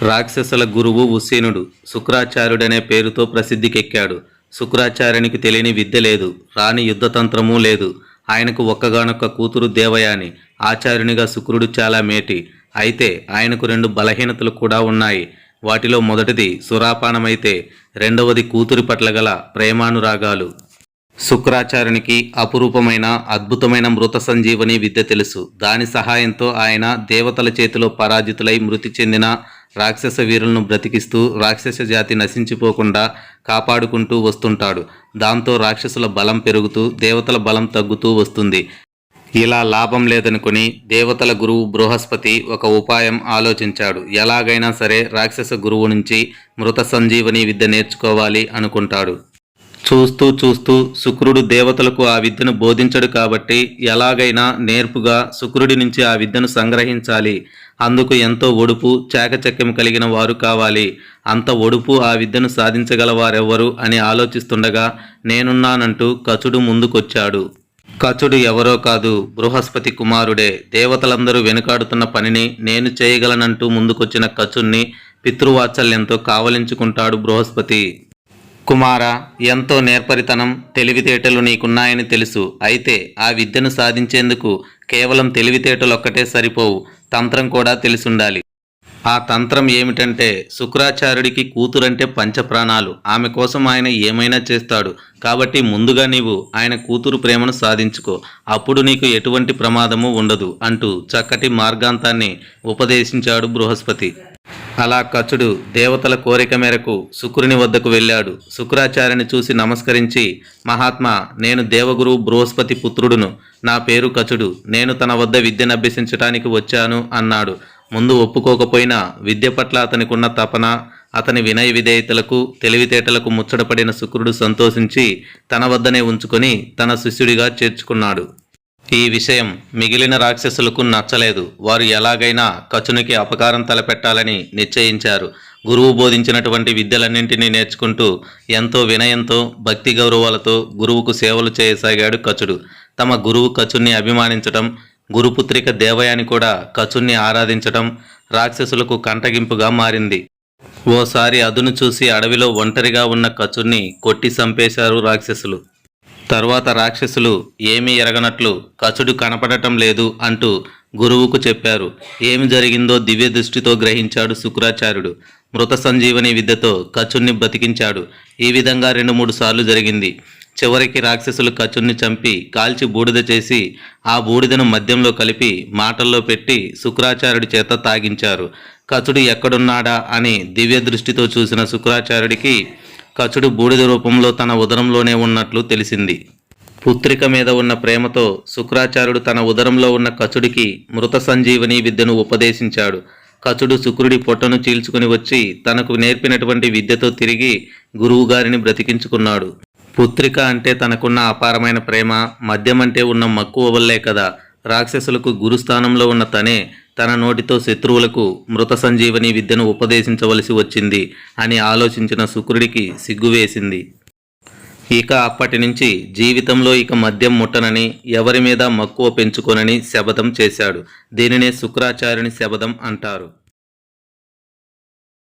రాక్షసుల గురువు ఉసేనుడు శుక్రాచార్యుడనే పేరుతో ప్రసిద్ధికెక్కాడు. శుక్రాచార్యునికి తెలియని విద్య లేదు, రాని యుద్ధతంత్రమూ లేదు. ఆయనకు ఒక్కగానొక్క కూతురు దేవయాని. ఆచార్యునిగా శుక్రుడు చాలా మేటి. అయితే ఆయనకు రెండు బలహీనతలు కూడా ఉన్నాయి. వాటిలో మొదటిది సురాపానమైతే రెండవది కూతురి పట్ల గల ప్రేమానురాగాలు. శుక్రాచార్యునికి అపురూపమైన అద్భుతమైన మృత సంజీవని విద్య తెలుసు. దాని సహాయంతో ఆయన దేవతల చేతిలో పరాజితులై మృతి చెందిన రాక్షస వీరులను బ్రతికిస్తూ రాక్షస జాతి నశించిపోకుండా కాపాడుకుంటూ వస్తుంటాడు. దాంతో రాక్షసుల బలం పెరుగుతూ దేవతల బలం తగ్గుతూ వస్తుంది. ఇలా లాభం లేదనుకుని దేవతల గురువు బృహస్పతి ఒక ఉపాయం ఆలోచించాడు. ఎలాగైనా సరే రాక్షస గురువు నుంచి మృత సంజీవని విద్య నేర్చుకోవాలి అనుకుంటాడు. చూస్తూ చూస్తూ శుక్రుడు దేవతలకు ఆ విద్యను బోధించడు కాబట్టి ఎలాగైనా నేర్పుగా శుక్రుడి నుంచి ఆ విద్యను సంగ్రహించాలి. అందుకు ఎంతో ఒడుపు చాకచక్యం కలిగిన వారు కావాలి. అంత ఒడుపు ఆ విద్యను సాధించగల వారెవ్వరు అని ఆలోచిస్తుండగా నేనున్నానంటూ కచుడు ముందుకొచ్చాడు. కచుడు ఎవరో కాదు, బృహస్పతి కుమారుడే. దేవతలందరూ వెనుకాడుతున్న పనిని నేను చేయగలనంటూ ముందుకొచ్చిన కచుణ్ణి పితృవాత్సల్యంతో కావలించుకుంటాడు బృహస్పతి. కుమార, ఎంతో నేర్పరితనం తెలివితేటలు నీకున్నాయని తెలుసు. అయితే ఆ విద్యను సాధించేందుకు కేవలం తెలివితేటలొక్కటే సరిపోవు, తంత్రం కూడా తెలిసుండాలి. ఆ తంత్రం ఏమిటంటే శుక్రాచార్యుడికి కూతురంటే పంచప్రాణాలు. ఆమె కోసం ఆయన ఏమైనా చేస్తాడు. కాబట్టి ముందుగా నీవు ఆయన కూతురు ప్రేమను సాధించుకో, అప్పుడు నీకు ఎటువంటి ప్రమాదము ఉండదు అంటూ చక్కటి మార్గాంతాన్ని ఉపదేశించాడు బృహస్పతి. అలా కచుడు దేవతల కోరిక మేరకు శుక్రుని వద్దకు వెళ్ళాడు. శుక్రాచార్యుని చూసి నమస్కరించి, మహాత్మా, నేను దేవగురువు బృహస్పతి పుత్రుడును. నా పేరు కచుడు. నేను తన వద్ద విద్యను అభ్యసించటానికి వచ్చాను అన్నాడు. ముందు ఒప్పుకోకపోయినా విద్య పట్ల అతనికున్న తపన, అతని వినయ విధేయతలకు తెలివితేటలకు ముచ్చటపడిన శుక్రుడు సంతోషించి తన వద్దనే ఉంచుకొని తన శిష్యుడిగా చేర్చుకున్నాడు. ఈ విషయం మిగిలిన రాక్షసులకు నచ్చలేదు. వారు ఎలాగైనా కచునికి అపకారం తలపెట్టాలని నిశ్చయించారు. గురువు బోధించినటువంటి విద్యలన్నింటినీ నేర్చుకుంటూ ఎంతో వినయంతో భక్తి గౌరవాలతో గురువుకు సేవలు చేయసాగాడు కచుడు. తమ గురువు కచుని అభిమానించటం, గురుపుత్రిక దేవయాని కూడా కచుని ఆరాధించటం రాక్షసులకు కంటగింపుగా మారింది. ఓసారి అదును చూసి అడవిలో ఒంటరిగా ఉన్న కచుని కొట్టి చంపేశారు రాక్షసులు. తర్వాత రాక్షసులు ఏమీ ఎరగనట్లు కచుడు కనపడటం లేదు అంటూ గురువుకు చెప్పారు. ఏమి జరిగిందో దివ్య దృష్టితో గ్రహించాడు శుక్రాచార్యుడు. మృత సంజీవని విద్యతో కచుని బ్రతికించాడు. ఈ విధంగా 2-3 సార్లు జరిగింది. చివరికి రాక్షసులు కచుని చంపి కాల్చి బూడిద చేసి ఆ బూడిదను మద్యంలో కలిపి మాటల్లో పెట్టి శుక్రాచార్యుడి చేత తాగించారు. కచుడు ఎక్కడున్నాడా అని దివ్య దృష్టితో చూసిన శుక్రాచార్యుడికి కచుడు బూడిద రూపంలో తన ఉదరంలోనే ఉన్నట్లు తెలిసింది. పుత్రిక మీద ఉన్న ప్రేమతో శుక్రాచార్యుడు తన ఉదరంలో ఉన్న కచుడికి మృత సంజీవని విద్యను ఉపదేశించాడు. కచుడు శుక్రుడి పొట్టను చీల్చుకుని వచ్చి తనకు నేర్పినటువంటి విద్యతో తిరిగి గురువుగారిని బ్రతికించుకున్నాడు. పుత్రిక అంటే తనకున్న అపారమైన ప్రేమ, మద్యం అంటే ఉన్న మక్కువ వల్లే కదా రాక్షసులకు గురుస్థానంలో ఉన్న తనే తన నోటితో శత్రువులకు మృత సంజీవని విద్యను ఉపదేశించవలసి వచ్చింది అని ఆలోచించిన శుక్రుడికి సిగ్గువేసింది. ఇక అప్పటి నుంచి జీవితంలో ఇక మద్యం ముట్టనని, ఎవరి మీద మక్కువ పెంచుకోనని శపథం చేశాడు. దీనినే శుక్రాచార్యుని శపథం అంటారు.